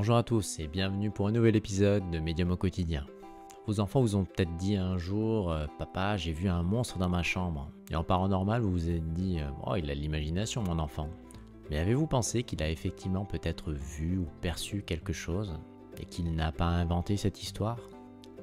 Bonjour à tous et bienvenue pour un nouvel épisode de Médium au quotidien. Vos enfants vous ont peut-être dit un jour Papa, j'ai vu un monstre dans ma chambre ». Et en paranormal, vous vous êtes dit Oh, il a de l'imagination mon enfant ». Mais avez-vous pensé qu'il a effectivement peut-être vu ou perçu quelque chose et qu'il n'a pas inventé cette histoire?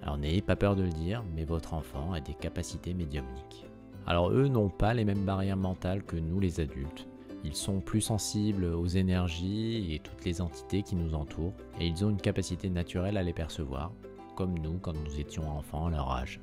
Alors n'ayez pas peur de le dire, mais votre enfant a des capacités médiumniques. Alors eux n'ont pas les mêmes barrières mentales que nous les adultes. Ils sont plus sensibles aux énergies et toutes les entités qui nous entourent, et ils ont une capacité naturelle à les percevoir, comme nous quand nous étions enfants à leur âge.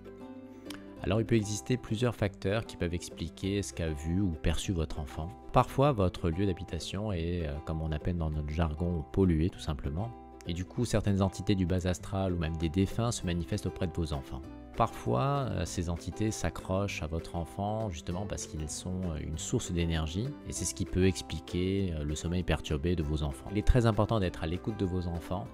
Alors il peut exister plusieurs facteurs qui peuvent expliquer ce qu'a vu ou perçu votre enfant. Parfois votre lieu d'habitation est, comme on appelle dans notre jargon, pollué tout simplement, et du coup certaines entités du bas astral ou même des défunts se manifestent auprès de vos enfants. Parfois, ces entités s'accrochent à votre enfant justement parce qu'ils sont une source d'énergie et c'est ce qui peut expliquer le sommeil perturbé de vos enfants. Il est très important d'être à l'écoute de vos enfants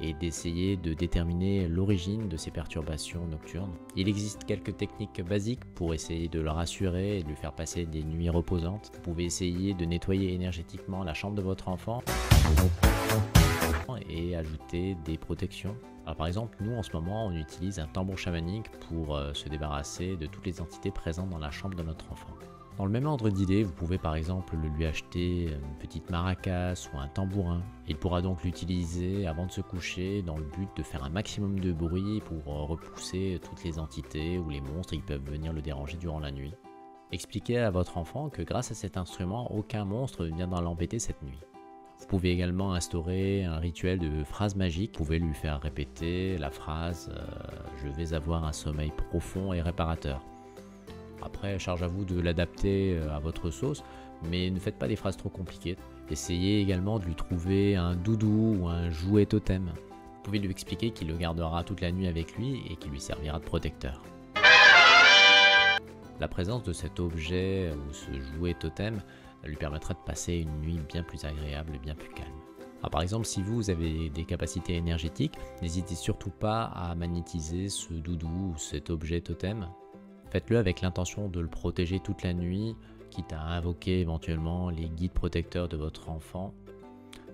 et d'essayer de déterminer l'origine de ces perturbations nocturnes. Il existe quelques techniques basiques pour essayer de le rassurer et de lui faire passer des nuits reposantes. Vous pouvez essayer de nettoyer énergétiquement la chambre de votre enfant et ajouter des protections. Alors par exemple, nous en ce moment, on utilise un tambour chamanique pour se débarrasser de toutes les entités présentes dans la chambre de notre enfant. Dans le même ordre d'idée, vous pouvez par exemple lui acheter une petite maracasse ou un tambourin. Il pourra donc l'utiliser avant de se coucher dans le but de faire un maximum de bruit pour repousser toutes les entités ou les monstres qui peuvent venir le déranger durant la nuit. Expliquez à votre enfant que grâce à cet instrument, aucun monstre ne viendra l'embêter cette nuit. Vous pouvez également instaurer un rituel de phrases magiques. Vous pouvez lui faire répéter la phrase « Je vais avoir un sommeil profond et réparateur ». Après, charge à vous de l'adapter à votre sauce, mais ne faites pas des phrases trop compliquées. Essayez également de lui trouver un doudou ou un jouet totem. Vous pouvez lui expliquer qu'il le gardera toute la nuit avec lui et qu'il lui servira de protecteur. La présence de cet objet ou ce jouet totem lui permettra de passer une nuit bien plus agréable et bien plus calme. Alors par exemple, si vous avez des capacités énergétiques, n'hésitez surtout pas à magnétiser ce doudou ou cet objet totem. Faites-le avec l'intention de le protéger toute la nuit, quitte à invoquer éventuellement les guides protecteurs de votre enfant.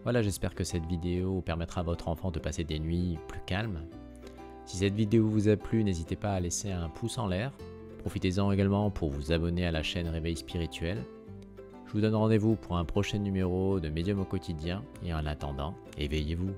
Voilà, j'espère que cette vidéo permettra à votre enfant de passer des nuits plus calmes. Si cette vidéo vous a plu, n'hésitez pas à laisser un pouce en l'air. Profitez-en également pour vous abonner à la chaîne Réveil Spirituel. Je vous donne rendez-vous pour un prochain numéro de Médium au quotidien et en attendant, éveillez-vous.